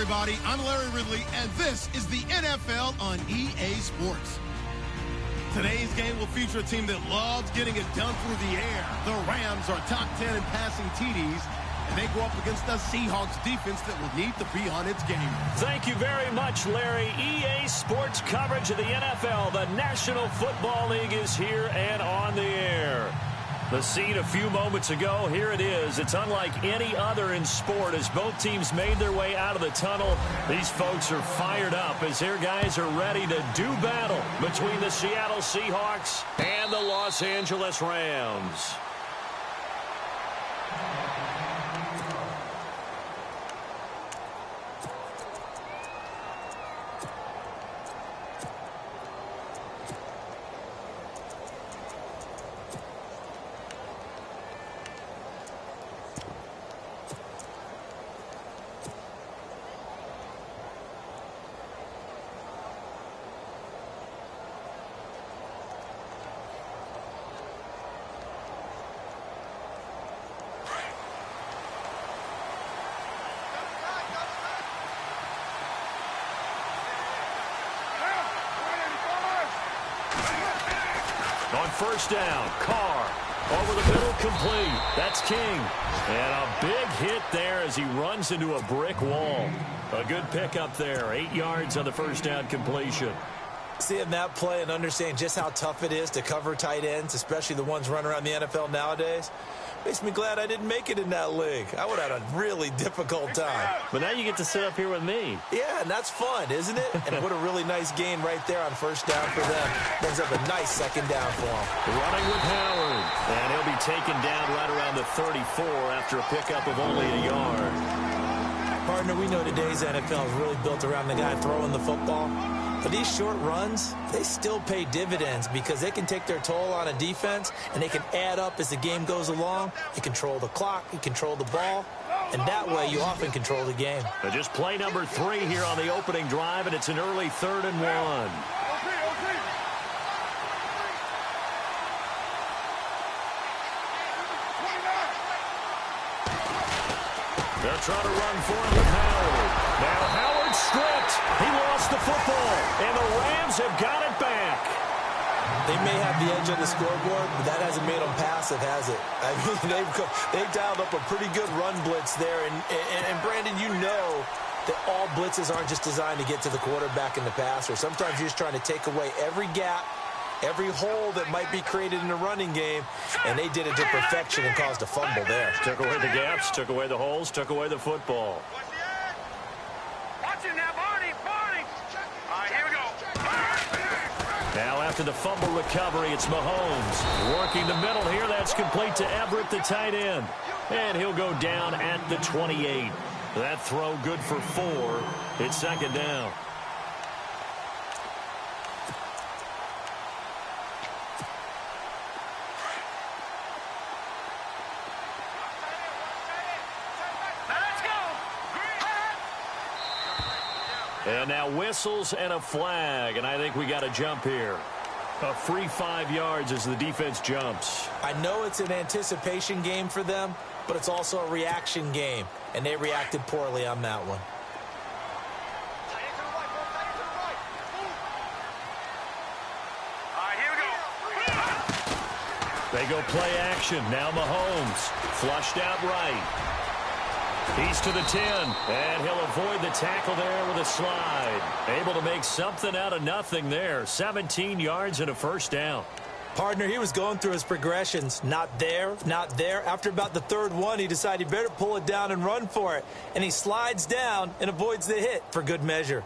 everybody. I'm Larry Ridley, and this is the NFL on EA Sports. Today's game will feature a team that loves getting it done through the air. The Rams are top 10 in passing TDs, and they go up against the Seahawks defense that will need to be on its game. Thank you very much, Larry. EA Sports coverage of the NFL. The National Football League is here and on the air. The scene a few moments ago, here it is. It's unlike any other in sport as both teams made their way out of the tunnel. These folks are fired up as their guys are ready to do battle between the Seattle Seahawks and the Los Angeles Rams. On first down, Carr over the middle, complete. That's King. And a big hit there as he runs into a brick wall. A good pickup there. 8 yards on the first down completion. Seeing that play and understanding just how tough it is to cover tight ends, especially the ones running around the NFL nowadays, makes me glad I didn't make it in that league. I would have had a really difficult time. But now you get to sit up here with me. Yeah, and that's fun, isn't it? And what a really nice gain right there on first down for them. Brings up a nice second down for them. Running with Howard. And he'll be taken down right around the 34 after a pickup of only a yard. Partner, we know today's NFL is really built around the guy throwing the football. But these short runs, they still pay dividends because they can take their toll on a defense and they can add up as the game goes along. You control the clock, you control the ball, and that way you often control the game. But just play number 3 here on the opening drive, and it's an early 3rd and 1. They'll try to run for it with Howard. Now Howard stripped. He lost the football, and the Rams have got it back. They may have the edge on the scoreboard, but that hasn't made them passive, has it? I mean, they've dialed up a pretty good run blitz there. And Brandon, you know that all blitzes aren't just designed to get to the quarterback in the passer. Sometimes you're just trying to take away every gap, every hole that might be created in the running game, and they did it to perfection and caused a fumble there. Took away the gaps, took away the holes, took away the football. Watch it now, Barney. All right, here we go. Now after the fumble recovery, it's Mahomes. Working the middle here, that's complete to Everett, the tight end. And he'll go down at the 28. That throw good for 4. It's second down. And now whistles and a flag, and I think we got a jump here. A free 5 yards as the defense jumps. I know it's an anticipation game for them, but it's also a reaction game, and they reacted poorly on that one. All right, here we go. They go play action. Now Mahomes flushed out right. He's to the 10, and he'll avoid the tackle there with a slide. Able to make something out of nothing there. 17 yards and a first down. Partner, he was going through his progressions. Not there, not there. After about the 3rd one, he decided he better pull it down and run for it. And he slides down and avoids the hit for good measure.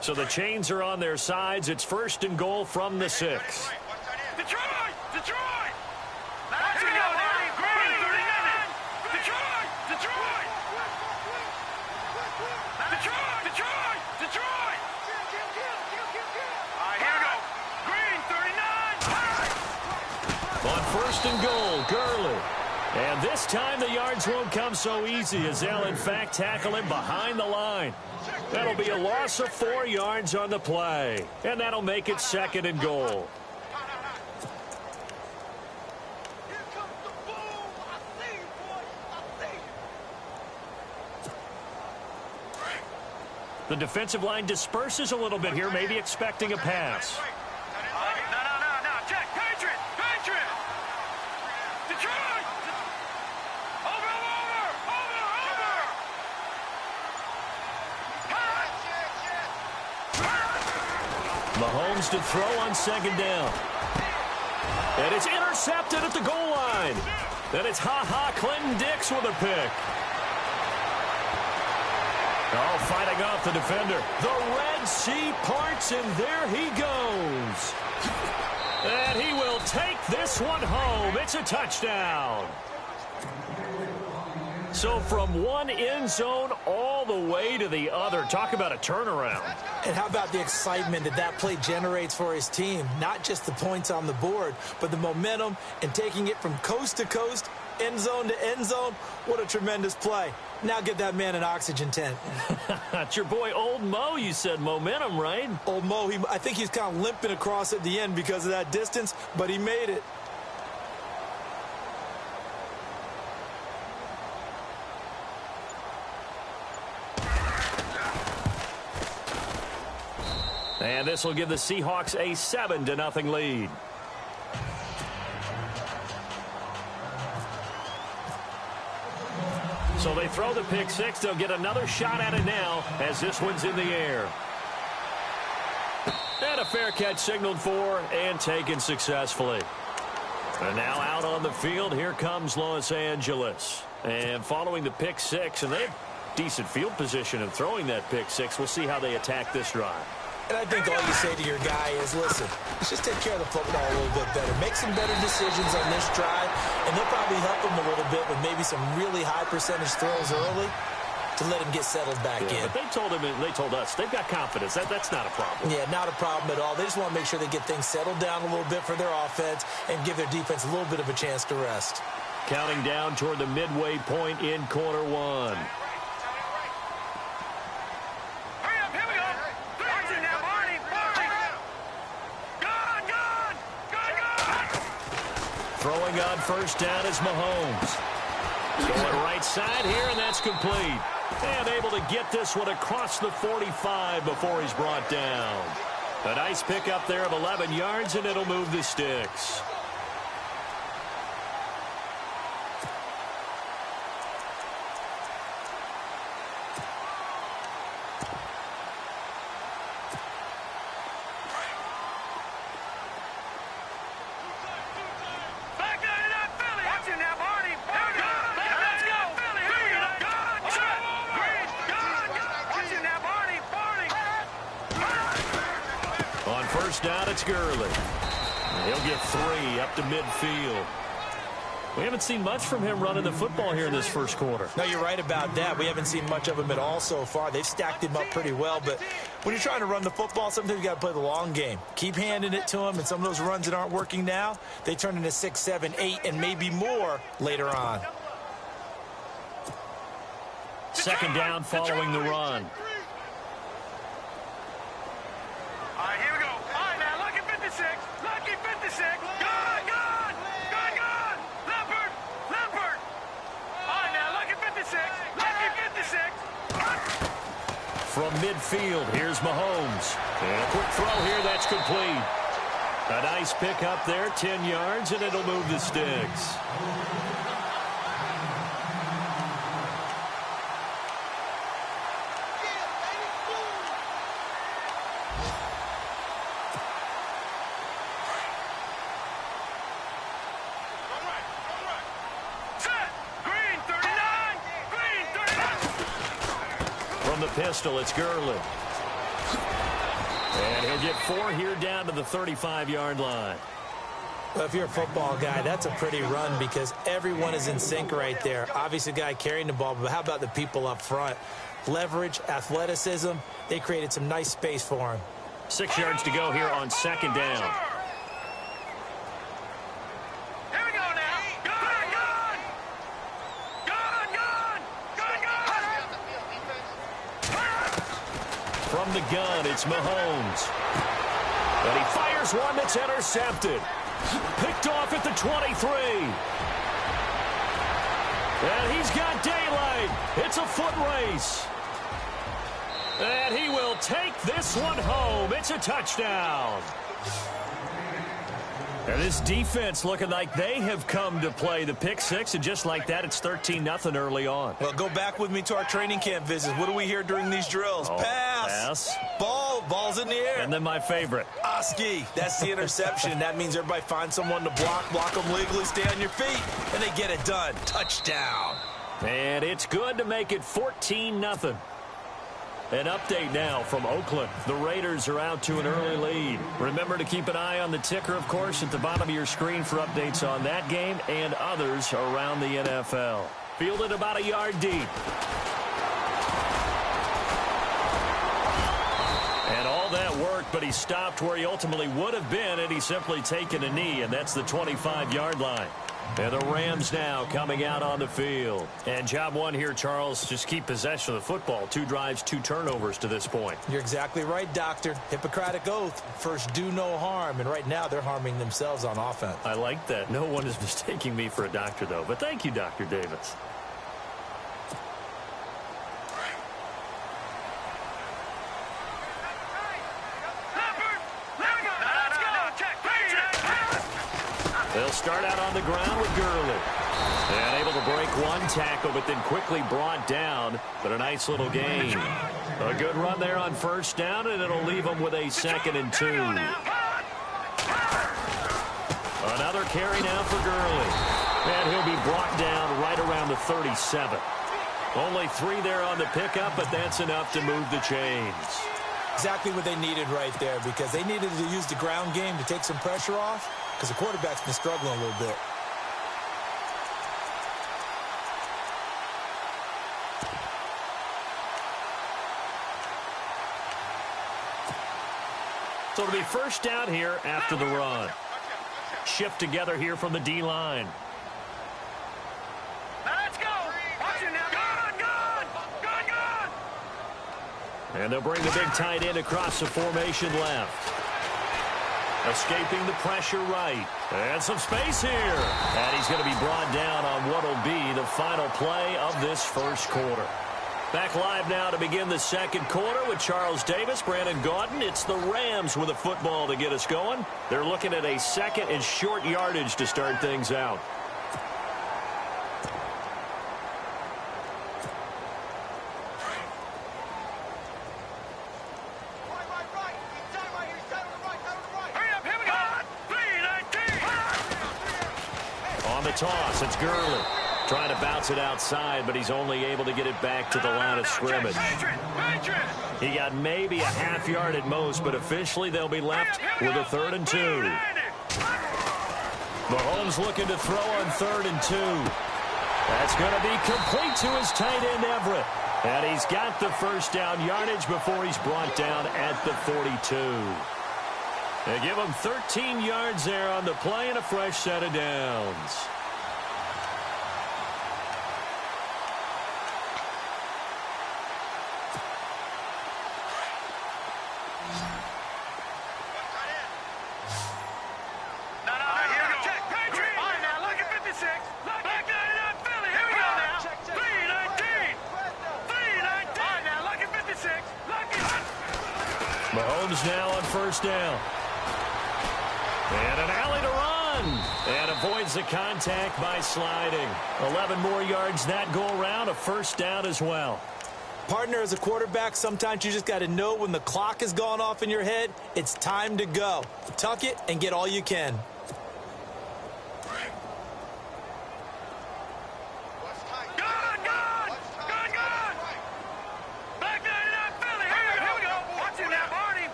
So the chains are on their sides. It's 1st and goal from the 6. Detroit! Let's go, Danny. Green, 39. Detroit! All right, here we go. Green, 39. On 1st and goal, Gurley. And this time the yards won't come so easy as they'll, in fact, tackle him behind the line. That'll be a loss of 4 yards on the play. And that'll make it 2nd and goal. The defensive line disperses a little bit here, maybe expecting a pass. No. Check. Patriot. Detroit. Over. Mahomes to throw on second down. And it's intercepted at the goal line. Then it's Clinton Dix with a pick. Oh, fighting off the defender. The Red Sea parts, and there he goes. And he will take this one home. It's a touchdown. So from one end zone all the way to the other. Talk about a turnaround. And how about the excitement that play generates for his team? Not just the points on the board, but the momentum and taking it from coast to coast, end zone to end zone. What a tremendous play. Now get that man an oxygen tent. It's your boy Old Mo, you said. Momentum, right? Old Mo, I think he's kind of limping across at the end because of that distance, but he made it. And this will give the Seahawks a 7-0 lead. So they throw the pick six. They'll get another shot at it now as this one's in the air. And a fair catch signaled for and taken successfully. And now out on the field, here comes Los Angeles. And following the pick six, and they have decent field position in throwing that pick six. We'll see how they attack this drive. And I think all you say to your guy is, listen, let's just take care of the football a little bit better. Make some better decisions on this drive, and they'll probably help him a little bit with maybe some really high percentage throws early to let him get settled back in. But they told us they've got confidence. That's not a problem. Yeah, not a problem at all. They just want to make sure they get things settled down a little bit for their offense and give their defense a little bit of a chance to rest. Counting down toward the midway point in quarter one. Throwing on first down is Mahomes. Going right side here, and that's complete. And able to get this one across the 45 before he's brought down. A nice pickup there of 11 yards, and it'll move the sticks. Down, it's Gurley. He'll get 3 up to midfield. We haven't seen much from him running the football here in this first quarter. No, you're right about that. We haven't seen much of him at all so far. They've stacked him up pretty well, but when you're trying to run the football, sometimes you got to play the long game. Keep handing it to him, and some of those runs that aren't working now, they turn into 6, 7, 8, and maybe more later on. Second down following the run. From midfield, here's Mahomes. And a quick throw here, that's complete. A nice pick up there, 10 yards, and it'll move the sticks. Pistol, it's Gurley. And he'll get 4 here down to the 35-yard line. Well, if you're a football guy, that's a pretty run because everyone is in sync right there. Obviously, the guy carrying the ball, but how about the people up front? Leverage, athleticism, they created some nice space for him. 6 yards to go here on second down. From the gun, it's Mahomes. And he fires one that's intercepted. Picked off at the 23. And he's got daylight. It's a foot race. And he will take this one home. It's a touchdown. And this defense looking like they have come to play the pick six, and just like that, it's 13-0 early on. Well, go back with me to our training camp visits. What do we hear during these drills? Pass. Ball's in the air. And then my favorite. Oski. That's the interception. That means everybody finds someone to block them legally, stay on your feet, and they get it done. Touchdown. And it's good to make it 14-0. An update now from Oakland. The Raiders are out to an early lead. Remember to keep an eye on the ticker, of course, at the bottom of your screen for updates on that game and others around the NFL. Fielded about a yard deep. And all that worked, but he stopped where he ultimately would have been had he simply taken a knee, and that's the 25-yard line. And the Rams now coming out on the field. And job one here, Charles, just keep possession of the football. 2 drives, 2 turnovers to this point. You're exactly right, Doctor. Hippocratic oath. First, do no harm. And right now, they're harming themselves on offense. I like that. No one is mistaking me for a doctor, though. But thank you, Dr. Davis. They'll start out on the ground with Gurley. And able to break one tackle, but then quickly brought down. But a nice little gain. A good run there on first down, and it'll leave them with a 2nd and 2. Another carry now for Gurley. And he'll be brought down right around the 37. Only 3 there on the pickup, but that's enough to move the chains. Exactly what they needed right there, because they needed to use the ground game to take some pressure off, because the quarterback's been struggling a little bit. So it'll be first down here after the run. Shift together here from the D-line. Let's go. Watch it now. Good. And they'll bring the big tight end across the formation left. Escaping the pressure right. And some space here. And he's going to be brought down on what will be the final play of this first quarter. Back live now to begin the second quarter with Charles Davis, Brandon Gaudin. It's the Rams with a football to get us going. They're looking at a 2nd and short yardage to start things out. Toss. It's Gurley trying to bounce it outside, but he's only able to get it back to the line of scrimmage. He got maybe a half yard at most, but officially they'll be left with a 3rd and 2. Mahomes looking to throw on 3rd and 2. That's going to be complete to his tight end Everett. And he's got the first down yardage before he's brought down at the 42. They give him 13 yards there on the play and a fresh set of downs. Mahomes now on first down. And an alley to run. And avoids the contact by sliding. 11 more yards that go around. A first down as well. Partner, as a quarterback, sometimes you just got to know when the clock has gone off in your head, it's time to go. Tuck it and get all you can.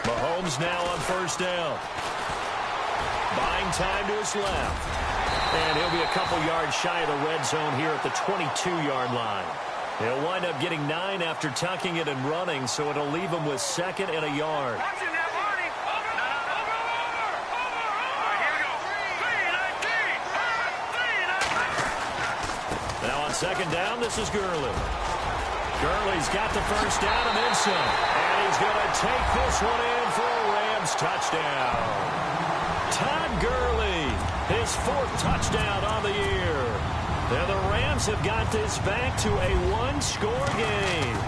Mahomes now on first down. Buying time to his left. And he'll be a couple yards shy of the red zone here at the 22-yard line. He'll wind up getting 9 after tucking it and running, so it'll leave him with 2nd and a yard. Now on 2nd down, this is Gurley. Gurley's got the first down and then some. And he's going to take this one in for a Rams touchdown. Todd Gurley, his 4th touchdown on the year. And the Rams have got this back to a one-score game.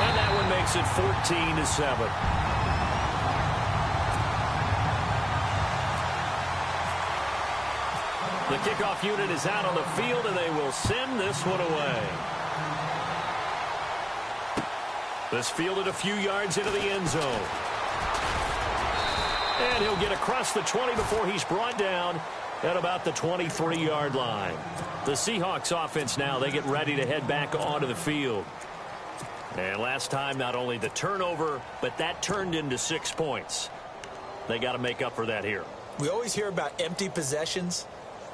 And that one makes it 14-7. The kickoff unit is out on the field, and they will send this one away. This fielded a few yards into the end zone. And he'll get across the 20 before he's brought down at about the 23-yard line. The Seahawks offense now, they get ready to head back onto the field. And last time, not only the turnover, but that turned into 6 points. They got to make up for that here. We always hear about empty possessions,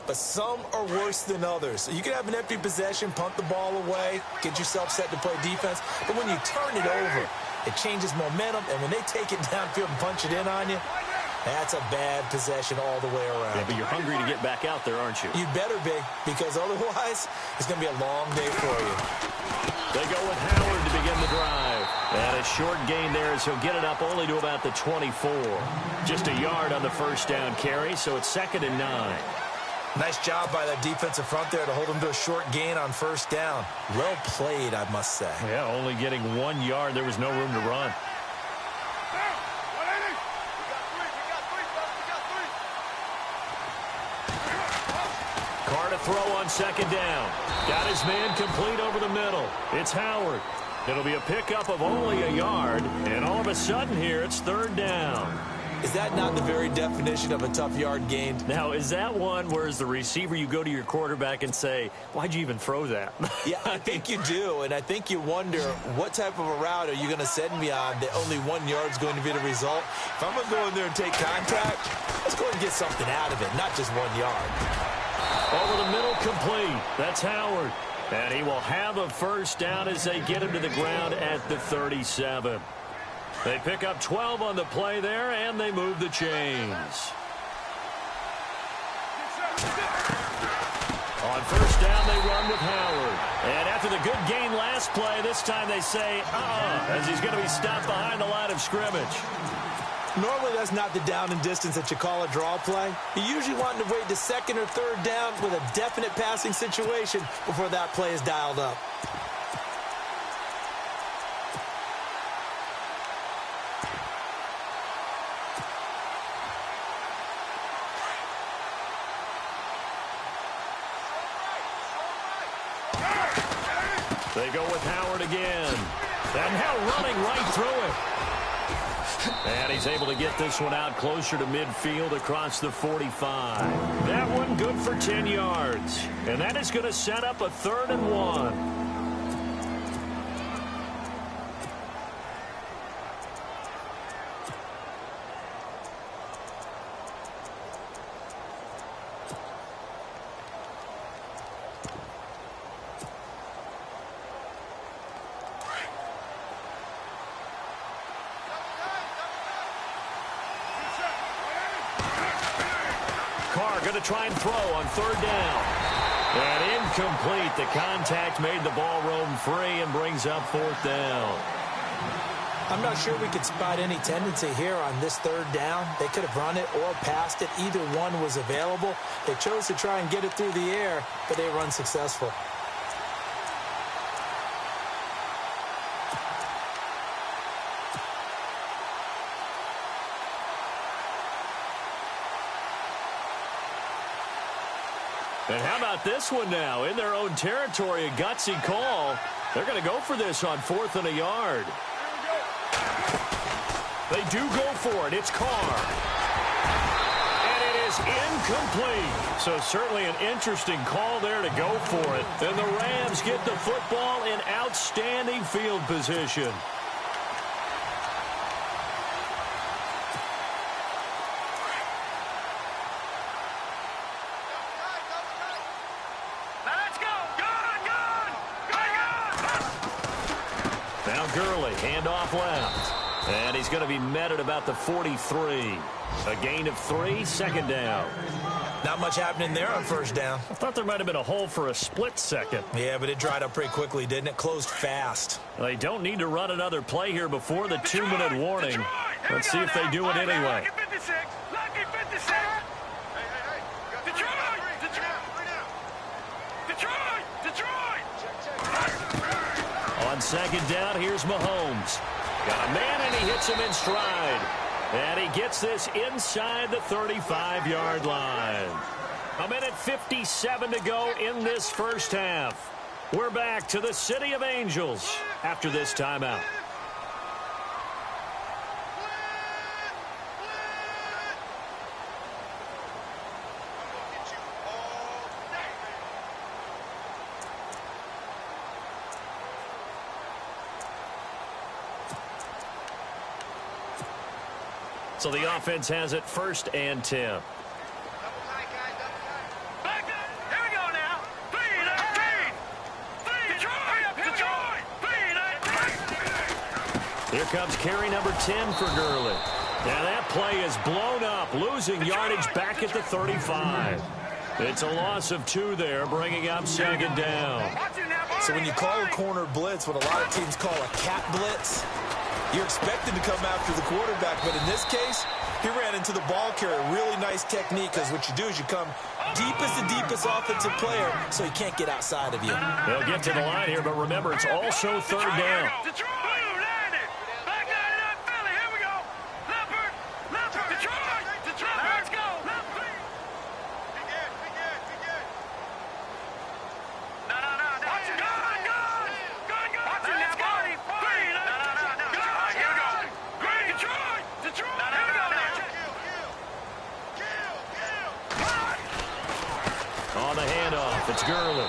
but some are worse than others. So you can have an empty possession, punt the ball away, get yourself set to play defense. But when you turn it over, it changes momentum. And when they take it downfield and punch it in on you, that's a bad possession all the way around. Yeah, but you're hungry to get back out there, aren't you? You better be, because otherwise it's going to be a long day for you. They go with Howard to begin the drive. And a short gain there as he'll get it up only to about the 24. Just a yard on the first down carry, so it's 2nd and 9. Nice job by that defensive front there to hold him to a short gain on first down. Well played, I must say. Yeah, only getting 1 yard. There was no room to run. Carr to throw on 2nd down. Got his man complete over the middle. It's Howard. It'll be a pickup of only a yard. And all of a sudden here, it's 3rd down. Is that not the very definition of a tough yard gain? Now, is that one where as the receiver you go to your quarterback and say, why'd you even throw that? Yeah, I think you do, and I think you wonder what type of a route are you going to send me on that only 1 yard's going to be the result? If I'm going to go in there and take contact, let's go and get something out of it, not just 1 yard. Over the middle, complete. That's Howard. And he will have a first down as they get him to the ground at the 37. They pick up 12 on the play there, and they move the chains. On first down, they run with Howard. And after the good gain last play, this time they say, as he's going to be stopped behind the line of scrimmage. Normally, that's not the down and distance that you call a draw play. You usually want to wait to 2nd or 3rd down with a definite passing situation before that play is dialed up. They go with Howard again. And now running right through it. And he's able to get this one out closer to midfield across the 45. That one good for 10 yards. And that is going to set up a 3rd and 1. Carr going to try and throw on 3rd down. And incomplete. The contact made the ball roam free and brings up 4th down. I'm not sure we could spot any tendency here on this 3rd down. They could have run it or passed it. Either one was available. They chose to try and get it through the air, but they were unsuccessful. And how about this one now? In their own territory, a gutsy call. They're going to go for this on 4th and a yard. They do go for it. It's Carr. And it is incomplete. So certainly an interesting call there to go for it. And the Rams get the football in outstanding field position. Handoff left. And he's going to be met at about the 43. A gain of 3, 2nd down. Not much happening there on 1st down. I thought there might have been a hole for a split second. Yeah, but it dried up pretty quickly, didn't it? Closed fast. They don't need to run another play here before the 2-minute warning. Let's see if they do it anyway. Lucky 56. Lucky 56. Hey. Detroit. On second down, here's Mahomes. Got a man, and he hits him in stride. And he gets this inside the 35-yard line. 1:57 to go in this first half. We're back to the City of Angels after this timeout. So the offense has it 1st and 10. Here comes carry number 10 for Gurley. Now that play is blown up, losing yardage back at the 35. It's a loss of 2 there, bringing up second down. So when you call a corner blitz, what a lot of teams call a cat blitz, you're expected to come after the quarterback, but in this case, he ran into the ball carrier. Really nice technique, because what you do is you come deepest offensive player, so he can't get outside of you. They'll get to the line here, but remember, it's also 3rd down. On the handoff, it's Gurley.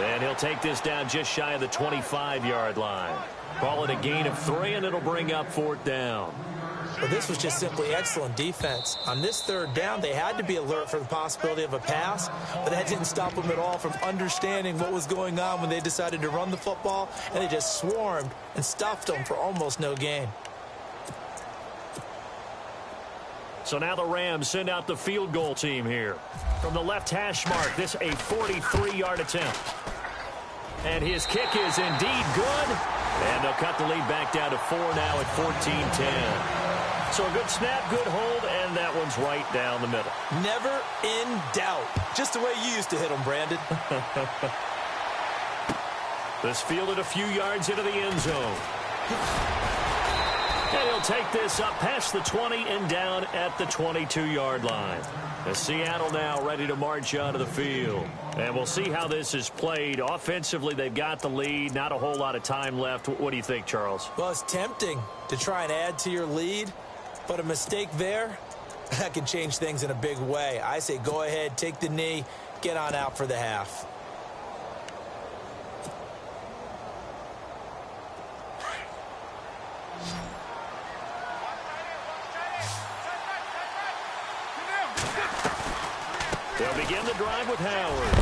And he'll take this down just shy of the 25-yard line. Call it a gain of 3, and it'll bring up 4th down. Well, this was just simply excellent defense. On this 3rd down, they had to be alert for the possibility of a pass, but that didn't stop them at all from understanding what was going on when they decided to run the football, and they just swarmed and stuffed them for almost no gain. So now the Rams send out the field goal team here. From the left hash mark, this a 43-yard attempt. And his kick is indeed good. And they'll cut the lead back down to 4 now at 14-10. So a good snap, good hold, and that one's right down the middle. Never in doubt. Just the way you used to hit them, Brandon. This fielded a few yards into the end zone. And he'll take this up past the 20 and down at the 22-yard line. As Seattle now ready to march onto the field. And we'll see how this is played. Offensively, they've got the lead. Not a whole lot of time left. What do you think, Charles? Well, it's tempting to try and add to your lead, but a mistake there, that can change things in a big way. I say go ahead, take the knee, get on out for the half. They'll begin the drive with Howard.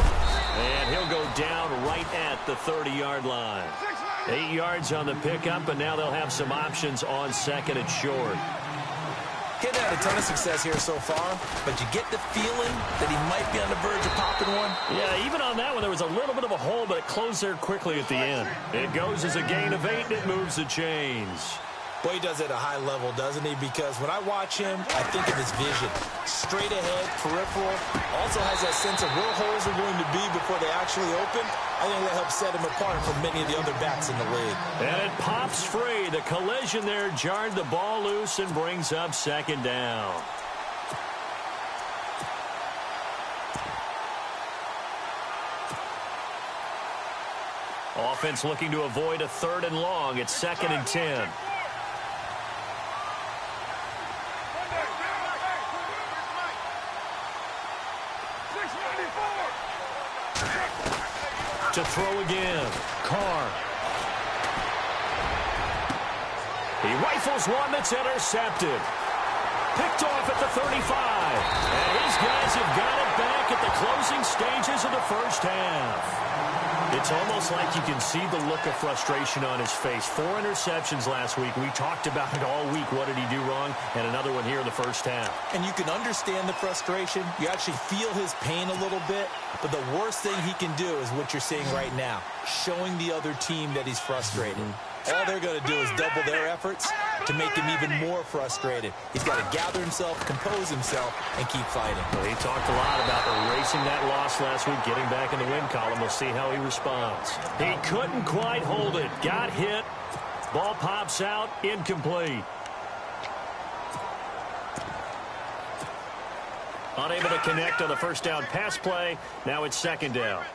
And he'll go down right at the 30-yard line. 8 yards on the pickup, and now they'll have some options on 2nd and short. Getting had a ton of success here so far, but you get the feeling that he might be on the verge of popping one. Yeah, even on that one, there was a little bit of a hole, but it closed there quickly at the end. It goes as a gain of 8, and it moves the chains. Boy, he does it at a high level, doesn't he? Because when I watch him, I think of his vision. Straight ahead, peripheral. Also has that sense of where holes are going to be before they actually open. I think that helps set him apart from many of the other backs in the league. And it pops free. The collision there jarred the ball loose and brings up 2nd down. Offense looking to avoid a 3rd and long. It's 2nd and 10. To throw again. Carr. He rifles one that's intercepted. Picked off at the 35. And his guys have got it back at the closing stages of the first half. It's almost like you can see the look of frustration on his face. 4 interceptions last week. We talked about it all week. What did he do wrong? And another one here in the first half. And you can understand the frustration. You actually feel his pain a little bit. But the worst thing he can do is what you're seeing right now, showing the other team that he's frustrated. All they're going to do is double their efforts, to make him even more frustrated. He's got to gather himself, compose himself, and keep fighting. Well, he talked a lot about erasing that loss last week, getting back in the win column. We'll see how he responds. He couldn't quite hold it. Got hit. Ball pops out. Incomplete. Unable to connect on the first down pass play. Now it's second down.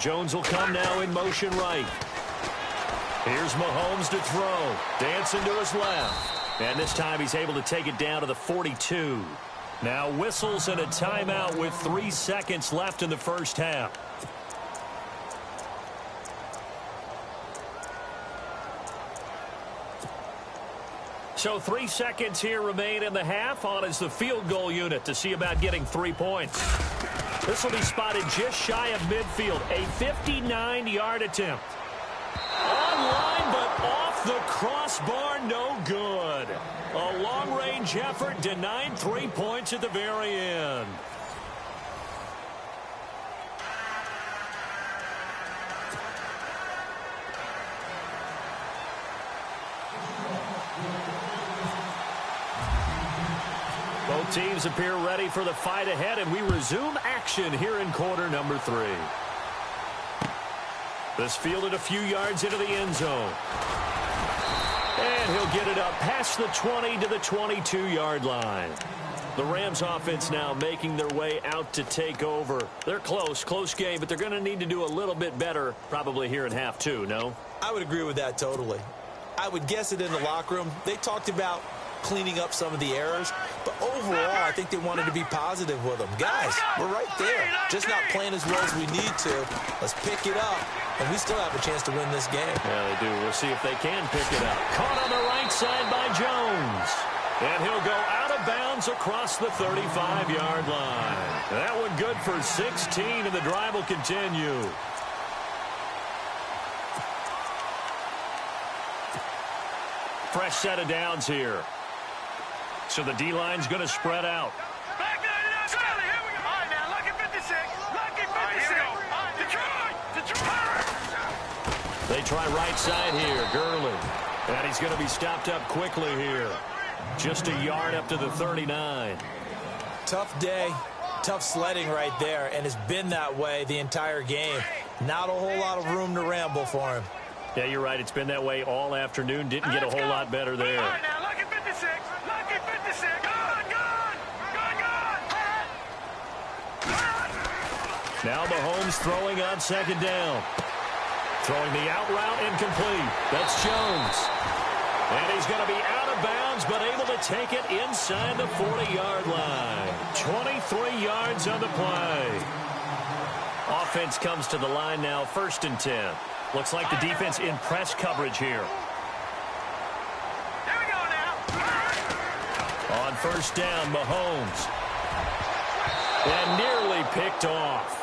Jones will come now in motion right. Here's Mahomes to throw. Dancing to his left. And this time he's able to take it down to the 42. Now whistles and a timeout with 3 seconds left in the first half. So 3 seconds here remain in the half. On is the field goal unit to see about getting 3 points. This will be spotted just shy of midfield. A 59-yard attempt. Online, but off the crossbar, no good. A long-range effort denied 3 points at the very end. Both teams appear ready for the fight ahead, and we resume action here in quarter number 3. This fielded a few yards into the end zone. And he'll get it up past the 20 to the 22-yard line. The Rams offense now making their way out to take over. They're close game, but they're going to need to do a little bit better probably here in half 2, no? I would agree with that totally. I would guess it in the locker room. They talked about cleaning up some of the errors, but overall I think they wanted to be positive with them. Guys, we're right there, just not playing as well as we need to. Let's pick it up, and we still have a chance to win this game. Yeah, they do. We'll see if they can pick it up. Caught on the right side by Jones, and he'll go out of bounds across the 35-yard line. That one good for 16, and the drive will continue. Fresh set of downs here. So the D-line's going to spread out. Back 99, Sally, here we go. All right, now, lucky 56. Lucky 56. Detroit. They try right side here. Gurley. And he's going to be stopped up quickly here. Just a yard up to the 39. Tough day. Tough sledding right there, and it's been that way the entire game. Not a whole lot of room to ramble for him. Yeah, you're right. It's been that way all afternoon. Didn't get a whole lot better there. All right, now, lucky 56. Lucky 56. Gone. Now Mahomes throwing on second down. Throwing the out route incomplete. That's Jones. And he's going to be out of bounds, but able to take it inside the 40-yard line. 23 yards on the play. Offense comes to the line now, 1st and 10. Looks like the defense in press coverage here. Here we go now. On first down, Mahomes. And nearly picked off.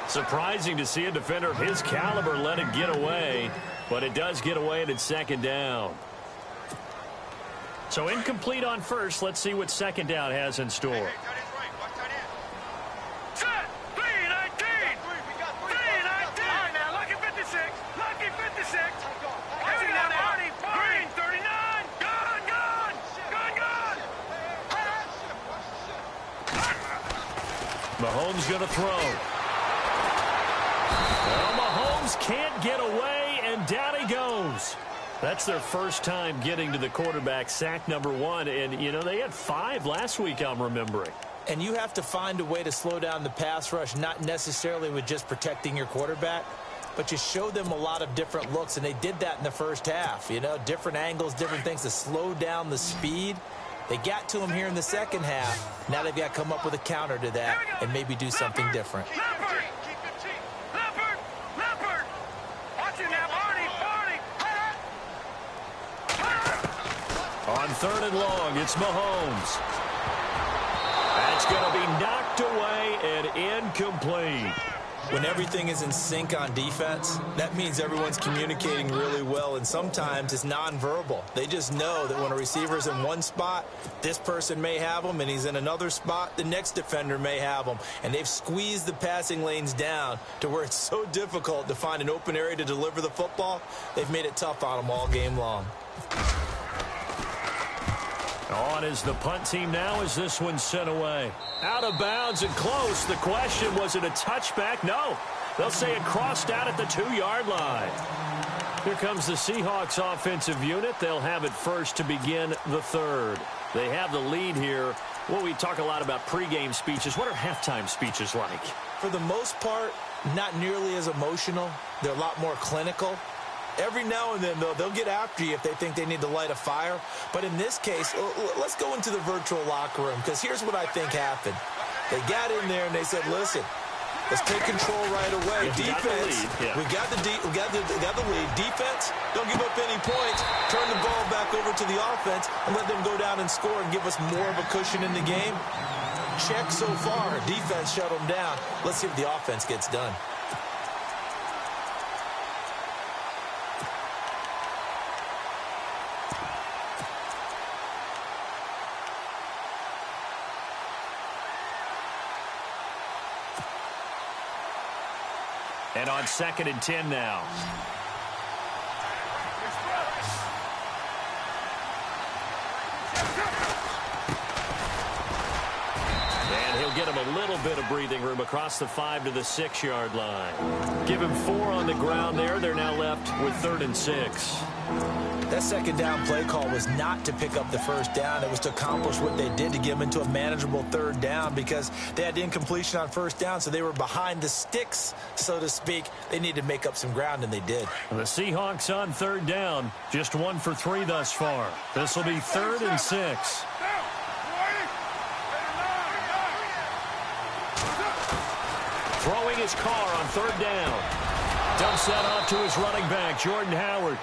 Surprising to see a defender of his caliber let it get away, but it does get away and it's second down. So incomplete on first. Let's see what second down has in store. Set. 3-19. 3-19. All right, now, lucky 56. Lucky 56. Here we go now. Green, 39. Gone. Mahomes going to throw. Well, Mahomes can't get away, and down he goes. That's their first time getting to the quarterback, sack number 1. And, you know, they had 5 last week, I'm remembering. And you have to find a way to slow down the pass rush, not necessarily with just protecting your quarterback, but you show them a lot of different looks, and they did that in the first half. You know, different angles, different things to slow down the speed. They got to him here in the second half. Now they've got to come up with a counter to that and maybe do something different. Leopard. Watch it now, Barney. On 3rd and long, it's Mahomes. That's going to be knocked away and incomplete. when everything is in sync on defense, that means everyone's communicating really well, and sometimes it's nonverbal. They just know that when a receiver's in one spot, this person may have him, and he's in another spot, the next defender may have him. And they've squeezed the passing lanes down to where it's so difficult to find an open area to deliver the football. They've made it tough on them all game long. On is the punt team now as this one's sent away. Out of bounds and close. The question, was it a touchback? No. They'll say it crossed out at the 2-yard line. Here comes the Seahawks offensive unit. They'll have it first to begin the third. They have the lead here. Well, we talk a lot about pregame speeches. What are halftime speeches like? For the most part, not nearly as emotional. They're a lot more clinical. Every now and then, though, they'll get after you if they think they need to light a fire. But in this case, let's go into the virtual locker room, because here's what I think happened. They got in there and they said, listen, let's take control right away. Defense, we got the lead. Defense, don't give up any points. Turn the ball back over to the offense and let them go down and score and give us more of a cushion in the game. Check so far. Defense shut them down. Let's see if the offense gets done. And on 2nd and 10 now. And he'll get him a little bit of breathing room across the 5 to the 6-yard line. Give him 4 on the ground there. They're now left with 3rd and 6. That second down play call was not to pick up the first down. It was to accomplish what they did, to get them into a manageable 3rd down, because they had incompletion on 1st down, so they were behind the sticks, so to speak. They needed to make up some ground, and they did. The Seahawks on 3rd down, just 1 for 3 thus far. This will be 3rd and 6. Throwing his car on 3rd down. Dumps that off to his running back, Jordan Howard.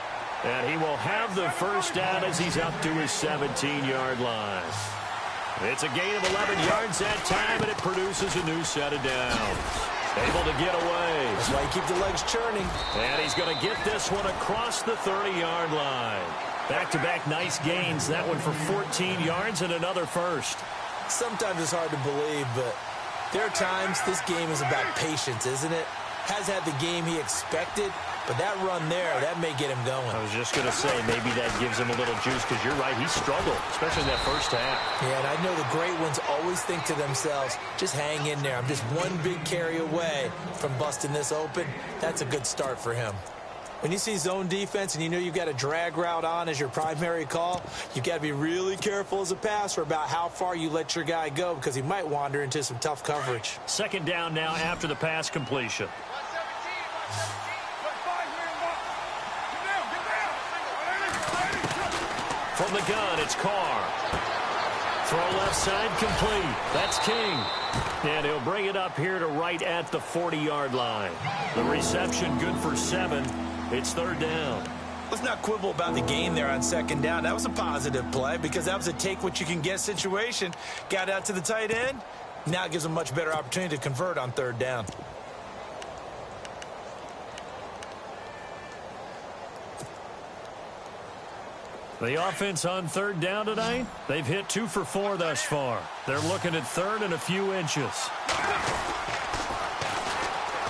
And he will have the first down as he's up to his 17-yard line. It's a gain of 11 yards that time, and it produces a new set of downs. Able to get away. That's why you keep the legs churning. And he's going to get this one across the 30-yard line. Back-to-back nice gains. That one for 14 yards and another first. Sometimes it's hard to believe, but there are times this game is about patience, isn't it? Has had the game he expected, but that run there, that may get him going. I was just going to say, maybe that gives him a little juice, because you're right, he struggled, especially in that first half. Yeah, and I know the great ones always think to themselves, just hang in there. I'm just one big carry away from busting this open. That's a good start for him. When you see zone defense and you know you've got a drag route on as your primary call, you've got to be really careful as a passer about how far you let your guy go, because he might wander into some tough coverage. 2nd down now after the pass completion. From the gun, it's Carr. Throw left side complete. That's King. And he'll bring it up here to right at the 40-yard line. The reception good for 7. It's 3rd down. Let's not quibble about the gain there on 2nd down. That was a positive play, because that was a take-what-you-can-get situation. Got out to the tight end. Now it gives them a much better opportunity to convert on 3rd down. The offense on 3rd down tonight, they've hit 2 for 4 thus far. They're looking at 3rd and a few inches.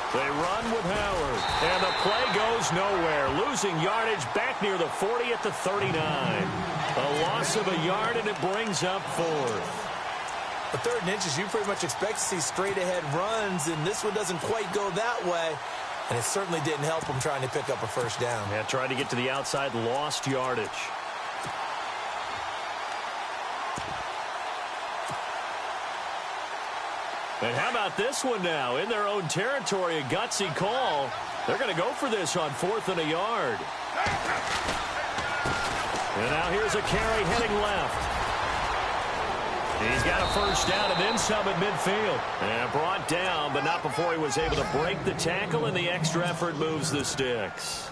They run with Howard, and the play goes nowhere. Losing yardage back near the 40 at the 39. A loss of a yard, and it brings up 4th. The 3rd and inches, you pretty much expect to see straight-ahead runs, and this one doesn't quite go that way. And it certainly didn't help them trying to pick up a first down. Yeah, tried to get to the outside, lost yardage. And how about this one now? In their own territory, a gutsy call. They're going to go for this on 4th and a yard. And now here's a carry heading left. He's got a first down and then some at midfield. And brought down, but not before he was able to break the tackle, and the extra effort moves the sticks.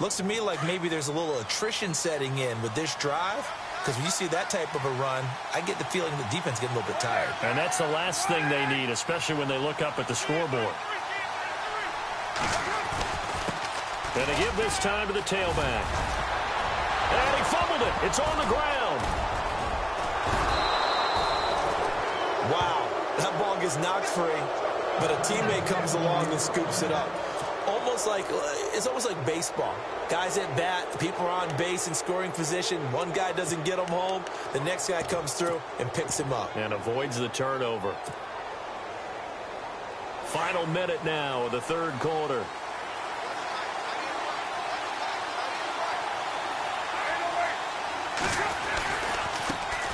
Looks to me like maybe there's a little attrition setting in with this drive. because when you see that type of a run, I get the feeling the defense getting a little bit tired. And that's the last thing they need, especially when they look up at the scoreboard. Going to give this time to the tailback. And he fumbled it. It's on the ground. Wow, that ball gets knocked free, but a teammate comes along and scoops it up. It's almost like baseball. Guys at bat, people are on base in scoring position. One guy doesn't get him home. The next guy comes through and picks him up. And avoids the turnover. Final minute now of the third quarter.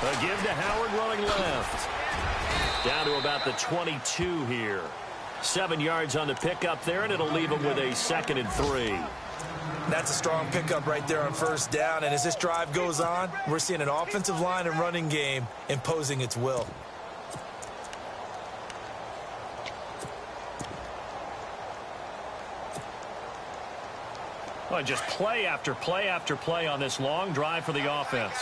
A give to Howard running left. Down to about the 22 here. 7 yards on the pickup there, and it'll leave him with a 2nd and 3. That's a strong pickup right there on first down, and as this drive goes on, we're seeing an offensive line and running game imposing its will. Well, just play after play after play on this long drive for the offense.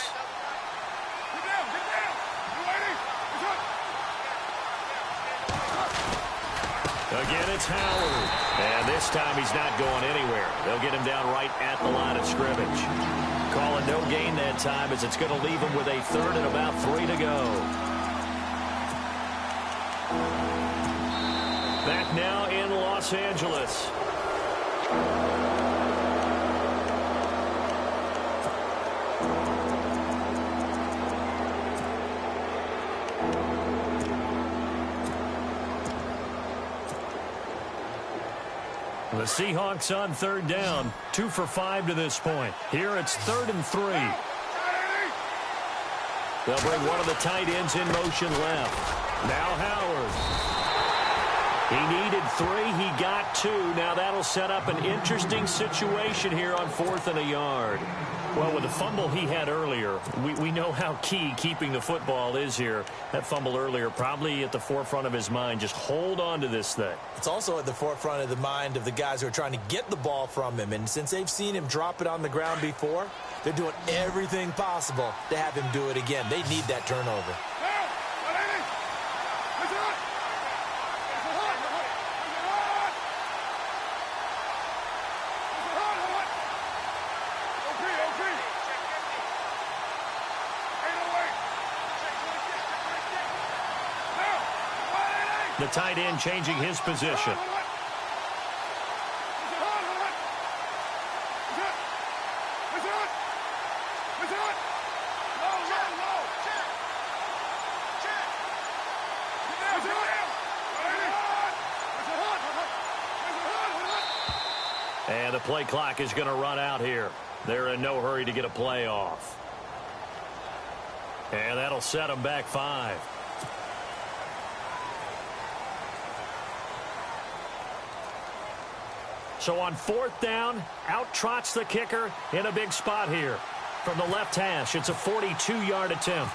Again, it's Howard. And this time he's not going anywhere. They'll get him down right at the line of scrimmage. Calling no gain that time as it's going to leave him with a 3rd and about 3 to go. Back now in Los Angeles. The Seahawks on 3rd down, 2 for 5 to this point. Here it's 3rd and 3. They'll bring one of the tight ends in motion left. Now Howard. He needed 3. He got 2. Now that'll set up an interesting situation here on 4th and a yard. Well, with the fumble he had earlier, we know how key keeping the football is here. That fumble earlier probably at the forefront of his mind. Just hold on to this thing. It's also at the forefront of the mind of the guys who are trying to get the ball from him. And since they've seen him drop it on the ground before, they're doing everything possible to have him do it again. They need that turnover. The tight end changing his position. And the play clock is going to run out here. They're in no hurry to get a play off. And that'll set them back 5. So on 4th down, out trots the kicker in a big spot here. From the left hash, it's a 42-yard attempt.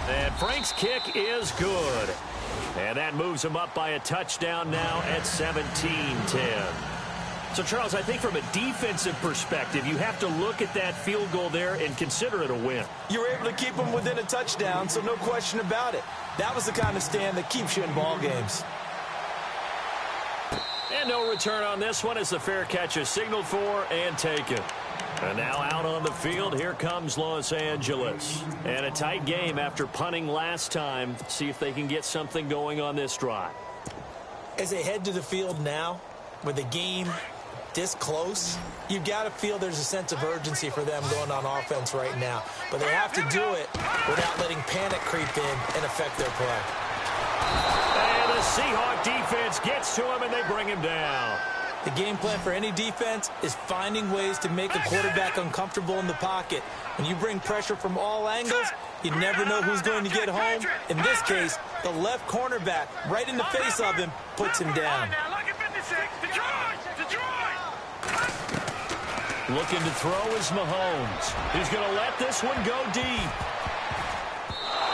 And Frank's kick is good. And that moves him up by a touchdown now at 17-10. So, Charles, I think from a defensive perspective, you have to look at that field goal there and consider it a win. You were able to keep them within a touchdown, so no question about it. That was the kind of stand that keeps you in ball games. And no return on this one as the fair catch is signaled for and taken. And now out on the field, here comes Los Angeles. And a tight game after punting last time. See if they can get something going on this drive. As they head to the field now, with the game this close, you've got to feel there's a sense of urgency for them going on offense right now. But they have to do it without letting panic creep in and affect their play. And the Seahawk defense gets to him, and they bring him down. The game plan for any defense is finding ways to make a quarterback uncomfortable in the pocket. When you bring pressure from all angles, you never know who's going to get home. In this case, the left cornerback right in the face of him puts him down. Looking to throw is Mahomes. He's going to let this one go deep.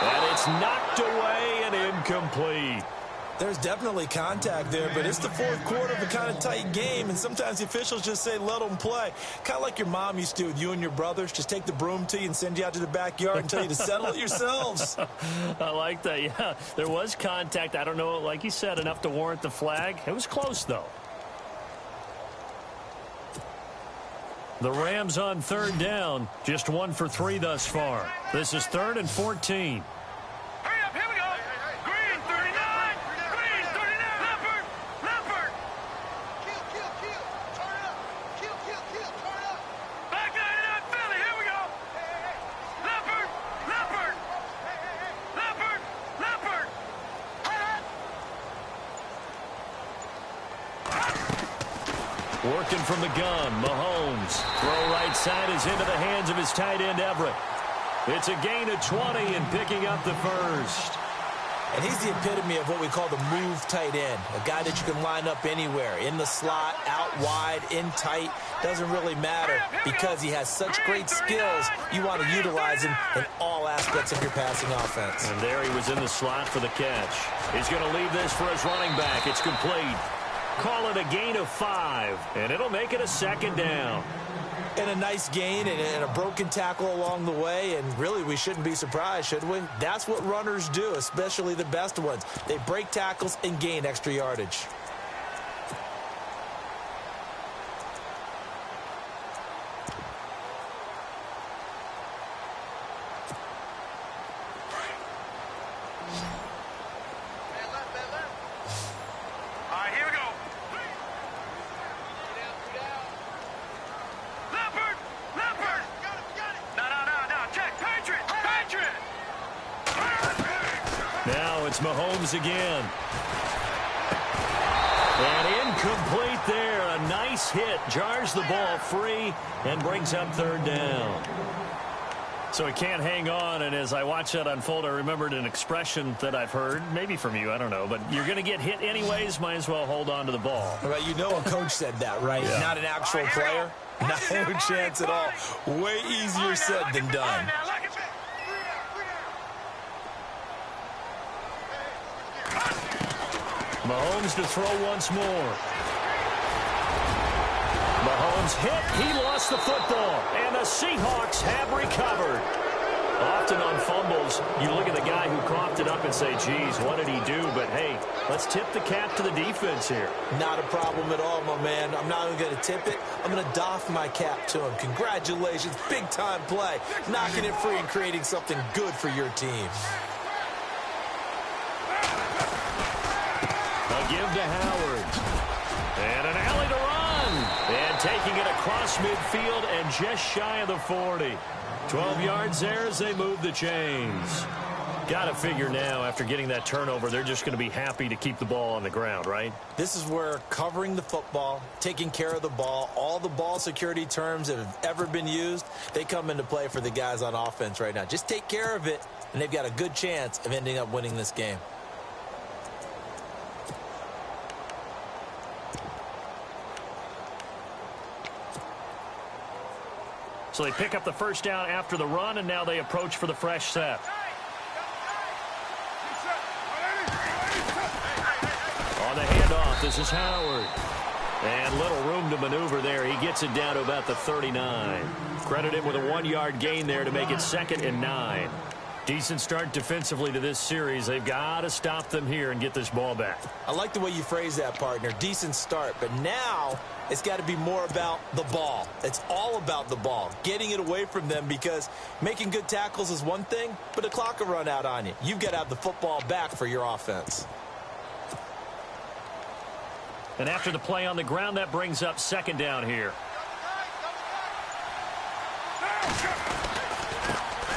And it's knocked away and incomplete. There's definitely contact there, but it's the fourth quarter of a kind of tight game, and sometimes the officials just say, let them play. Kind of like your mom used to with you and your brothers. Just take the broom to you and send you out to the backyard and tell you to settle it yourselves. I like that, yeah. There was contact. I don't know, like you said, enough to warrant the flag. It was close, though. The Rams on third down. Just 1 for 3 thus far. This is 3rd and 14. Hurry up, here we go. Green, 39. Green, 39. Leopard, Leopard. Kill. Turn it up. Kill. Turn it up. Back 99, Philly, here we go. Leopard. Leopard. Working from the gun, Mahomes. Throw right side is into the hands of his tight end, Everett. It's a gain of 20 and picking up the first. And he's the epitome of what we call the move tight end, a guy that you can line up anywhere, in the slot, out wide, in tight, doesn't really matter because he has such great skills. You want to utilize him in all aspects of your passing offense. And there he was in the slot for the catch. He's going to leave this for his running back. It's complete. Call it a gain of 5, and it'll make it a 2nd down. And a nice gain and a broken tackle along the way, and really we shouldn't be surprised, should we? That's what runners do, especially the best ones. They break tackles and gain extra yardage. All right, here we go. Leopard. No. Check. Patriot. Now it's Mahomes again. And incomplete there. A nice hit. Jars the ball free and brings up 3rd down. So he can't hang on, and as I watch that unfold, I remembered an expression that I've heard, maybe from you, I don't know, but you're going to get hit anyways, might as well hold on to the ball. Well, you know a coach said that, right? Yeah. Not an actual player. No chance at all. Way easier said than done. Mahomes to throw once more. Mahomes hit. He lost the football. And the Seahawks have recovered. Often on fumbles, you look at the guy who coughed it up and say, geez, what did he do? But, hey, let's tip the cap to the defense here. Not a problem at all, my man. I'm not even going to tip it. I'm going to doff my cap to him. Congratulations. Big-time play. Knocking it free and creating something good for your team. A give to Howard. And an alley to run. And taking it across midfield and just shy of the 40. 12 yards there as they move the chains. Got to figure now, after getting that turnover, they're just going to be happy to keep the ball on the ground, right? This is where covering the football, taking care of the ball, all the ball security terms that have ever been used, they come into play for the guys on offense right now. Just take care of it, and they've got a good chance of ending up winning this game. So they pick up the first down after the run, and now they approach for the fresh set. On the handoff, this is Howard. And little room to maneuver there. He gets it down to about the 39. Credit him with a 1-yard gain there to make it 2nd and 9. Decent start defensively to this series. They've got to stop them here and get this ball back. I like the way you phrase that, partner. Decent start. But now it's got to be more about the ball. It's all about the ball. Getting it away from them, because making good tackles is one thing, but the clock will run out on you. You've got to have the football back for your offense. And after the play on the ground, that brings up 2nd down here.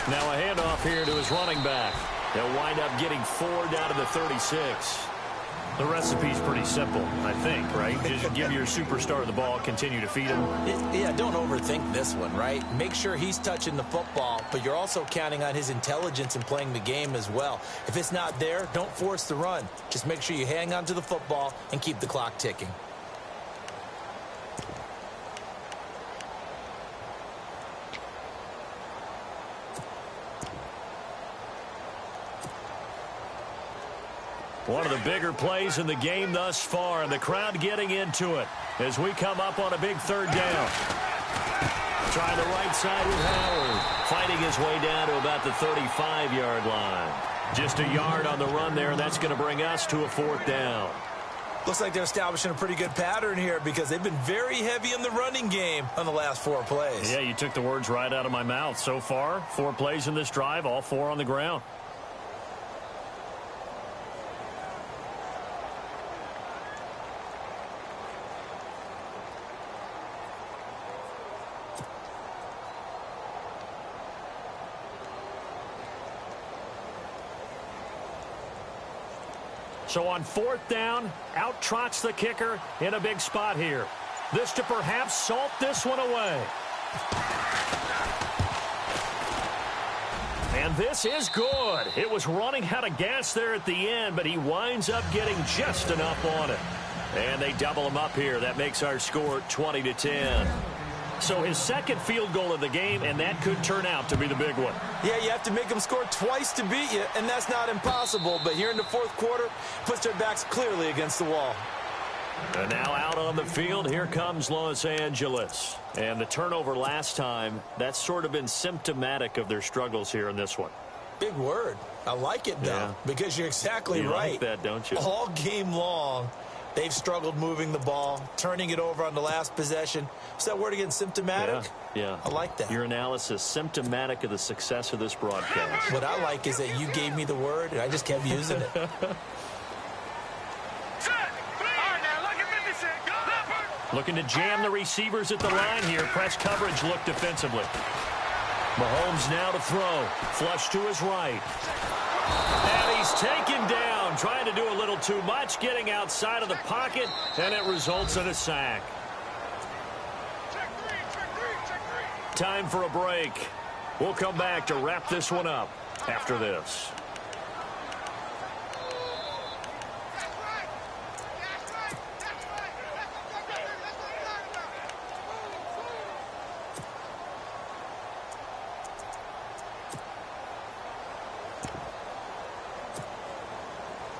Now a handoff here to his running back. They'll wind up getting 4 down to the 36. The recipe's pretty simple, I think, right? Just give your superstar the ball, continue to feed him. Yeah, don't overthink this one, right? Make sure he's touching the football, but you're also counting on his intelligence in playing the game as well. If it's not there, don't force the run. Just make sure you hang on to the football and keep the clock ticking. One of the bigger plays in the game thus far, and the crowd getting into it as we come up on a big third down. Trying the right side with Howard, fighting his way down to about the 35-yard line. Just a yard on the run there, and that's going to bring us to a fourth down. Looks like they're establishing a pretty good pattern here because they've been very heavy in the running game on the last 4 plays. Yeah, you took the words right out of my mouth. So far, 4 plays in this drive, all 4 on the ground. So on fourth down, out trots the kicker in a big spot here. This to perhaps salt this one away. And this is good. It was running out of gas there at the end, but he winds up getting just enough on it. And they double him up here. That makes our score 20-10. So his second field goal of the game, and that could turn out to be the big one. Yeah, you have to make them score twice to beat you, and that's not impossible. But here in the fourth quarter, puts their backs clearly against the wall. And now out on the field, here comes Los Angeles. And the turnover last time, that's sort of been symptomatic of their struggles here in this one. Big word. I like it, though, because you're exactly right. You like that, don't you? All game long, they've struggled moving the ball, turning it over on the last possession. Is that word again, symptomatic? Yeah. I like that. Your analysis, symptomatic of the success of this broadcast. What I like is that you gave me the word, and I just kept using it. Looking to jam the receivers at the line here. Press coverage look defensively. Mahomes now to throw. Flush to his right. And he's taken down. Trying to do a little too much. Getting outside of the pocket. And it results in a sack. Time for a break. We'll come back to wrap this one up after this.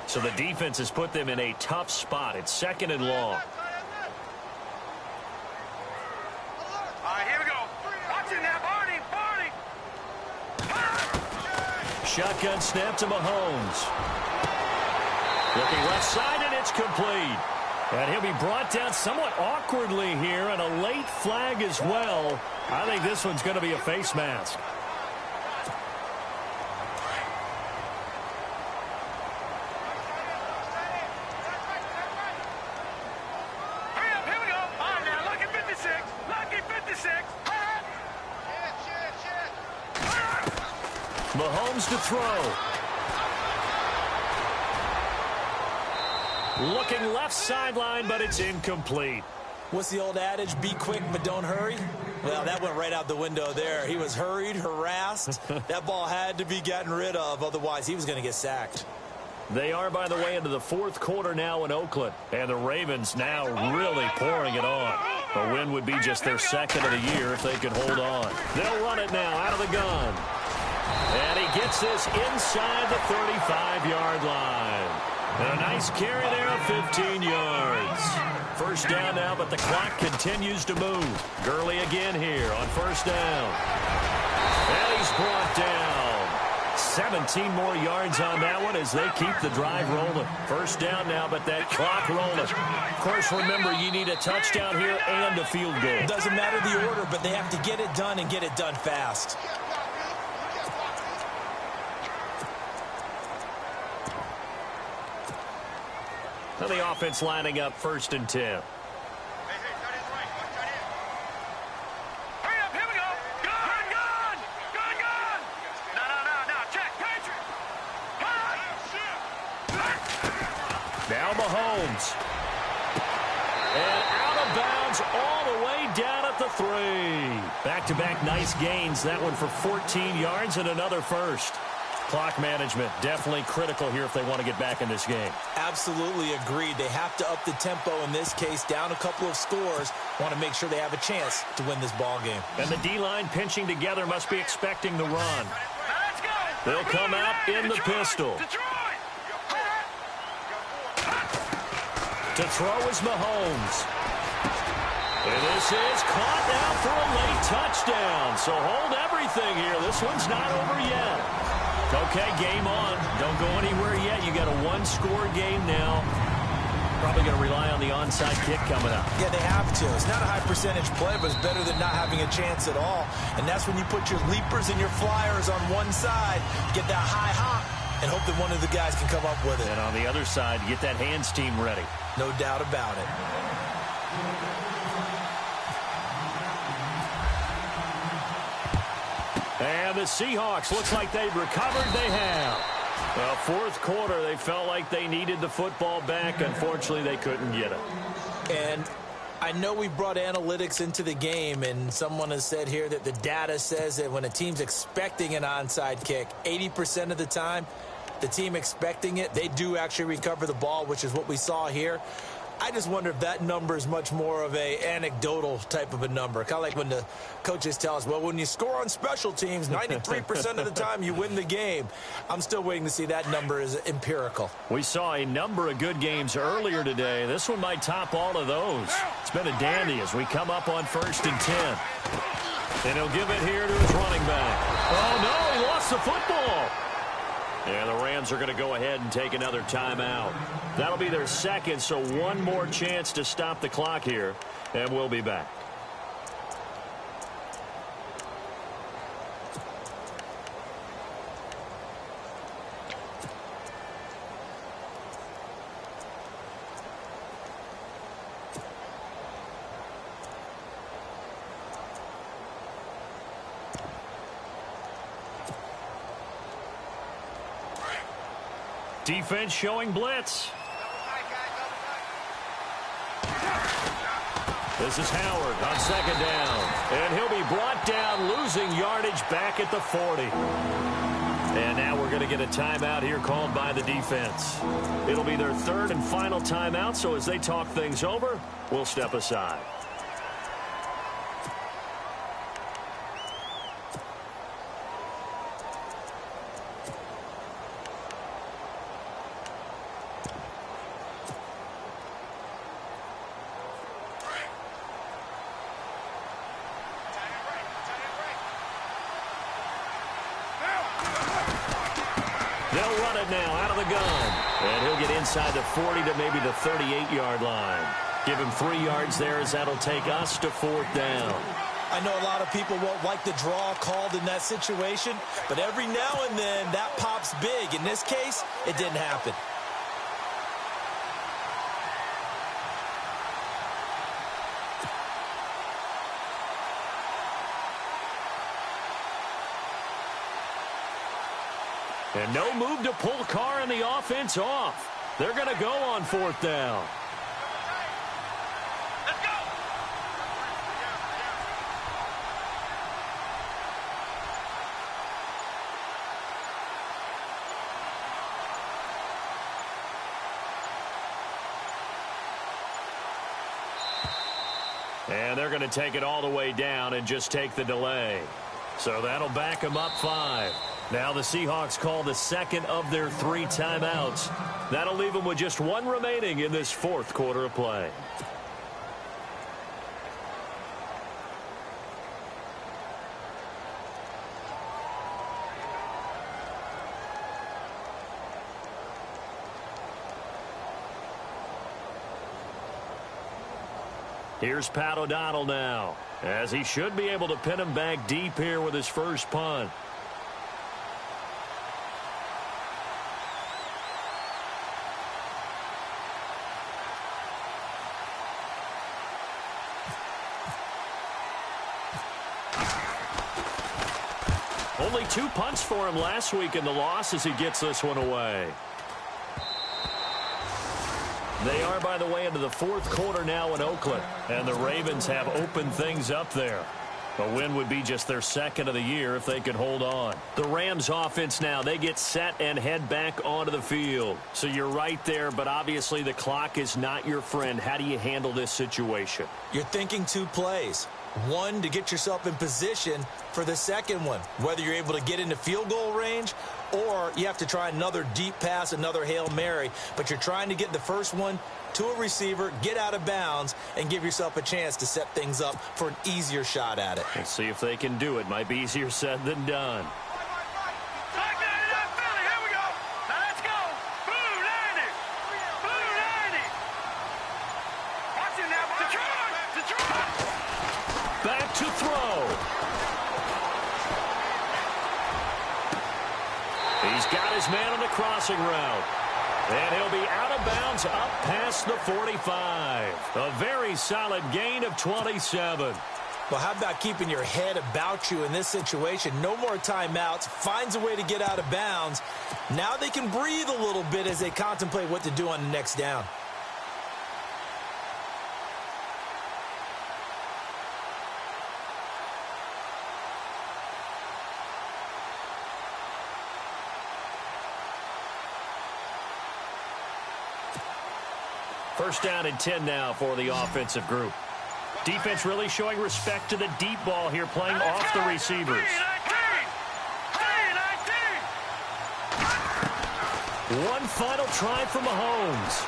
So the defense has put them in a tough spot. It's second and long. All right, here we go. Watch it now, Barney. Shotgun snap to Mahomes. Looking left side, and it's complete. And he'll be brought down somewhat awkwardly here, and a late flag as well. I think this one's going to be a face mask. Mahomes to throw. Looking left sideline, but it's incomplete. What's the old adage? Be quick, but don't hurry. Well, that went right out the window there. He was hurried, harassed. That ball had to be gotten rid of. Otherwise, he was going to get sacked. They are, by the way, into the fourth quarter now in Oakland. And the Ravens now really pouring it on. A win would be just their second of the year if they could hold on. They'll run it now out of the gun. And he gets this inside the 35-yard line. And a nice carry there of 15 yards. First down now, but the clock continues to move. Gurley again here on first down. And he's brought down. 17 more yards on that one as they keep the drive rolling. First down now, but that clock rolling. Of course, remember, you need a touchdown here and a field goal. Doesn't matter the order, but they have to get it done and get it done fast. Now the offense lining up first and 10. Now Mahomes. And out of bounds all the way down at the 3. Back-to-back nice gains. That one for 14 yards and another first. Clock management definitely critical here if they want to get back in this game. Absolutely agreed. They have to up the tempo in this case, down a couple of scores. Want to make sure they have a chance to win this ball game. And the D-line pinching together must be expecting the run. They'll come out in the pistol. To throw is Mahomes. And this is caught now for a late touchdown. So hold everything here. This one's not over yet. Okay, game on. Don't go anywhere yet. You got a one-score game now. Probably going to rely on the onside kick coming up. Yeah, they have to. It's not a high percentage play, but it's better than not having a chance at all. And that's when you put your leapers and your flyers on one side, get that high hop, and hope that one of the guys can come up with it. And on the other side, get that hands team ready. No doubt about it. And the Seahawks, looks like they've recovered. They have. Well, fourth quarter, they felt like they needed the football back. Unfortunately, they couldn't get it. And I know we brought analytics into the game, and someone has said here that the data says that when a team's expecting an onside kick, 80% of the time, the team expecting it, they do actually recover the ball, which is what we saw here. I just wonder if that number is much more of a anecdotal type of a number. Kind of like when the coaches tell us, well, when you score on special teams, 93% of the time you win the game. I'm still waiting to see that number is empirical. We saw a number of good games earlier today. This one might top all of those. It's been a dandy as we come up on 1st and 10. And he'll give it here to his running back. Oh, no, he lost the football. And the Rams are going to go ahead and take another timeout. That'll be their second, so one more chance to stop the clock here, and we'll be back. Defense showing blitz. This is Howard on 2nd down. And he'll be brought down, losing yardage back at the 40. And now we're going to get a timeout here called by the defense. It'll be their third and final timeout, so as they talk things over, we'll step aside. They'll run it now out of the gun. And he'll get inside the 40 to maybe the 38-yard line. Give him 3 yards there as that'll take us to 4th down. I know a lot of people won't like the draw called in that situation, but every now and then that pops big. In this case, it didn't happen. And no move to pull Carr and the offense off. They're going to go on 4th down. Let's go. And they're going to take it all the way down and just take the delay. So that'll back them up 5. Now the Seahawks call the second of their 3 timeouts. That'll leave them with just 1 remaining in this 4th quarter of play. Here's Pat O'Donnell now, as he should be able to pin him back deep here with his first punt. Only 2 punts for him last week in the loss as he gets this one away. They are, by the way, into the 4th quarter now in Oakland, and the Ravens have opened things up there. A win would be just their 2nd of the year if they could hold on. The Rams offense now, they get set and head back onto the field. So you're right there, but obviously the clock is not your friend. How do you handle this situation? You're thinking 2 plays. One, to get yourself in position for the second one, whether you're able to get into field goal range or you have to try another deep pass, another Hail Mary, but you're trying to get the first one to a receiver, get out of bounds, and give yourself a chance to set things up for an easier shot at it. Let's see if they can do it. Might be easier said than done. Back to throw. He's got his man on the crossing route. And he'll be out of bounds up past the 45. A very solid gain of 27. Well, how about keeping your head about you in this situation? No more timeouts. Finds a way to get out of bounds. Now they can breathe a little bit as they contemplate what to do on the next down. First down and 10 now for the offensive group. Defense really showing respect to the deep ball here, playing off the receivers. One final try for Mahomes.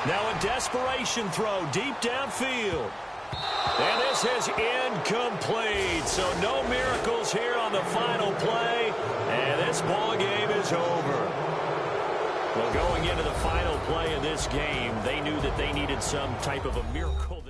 Now a desperation throw deep downfield. And this is incomplete. So no miracles here on the final play. And this ball game is over. Well, going into the final play of this game, they knew that they needed some type of a miracle.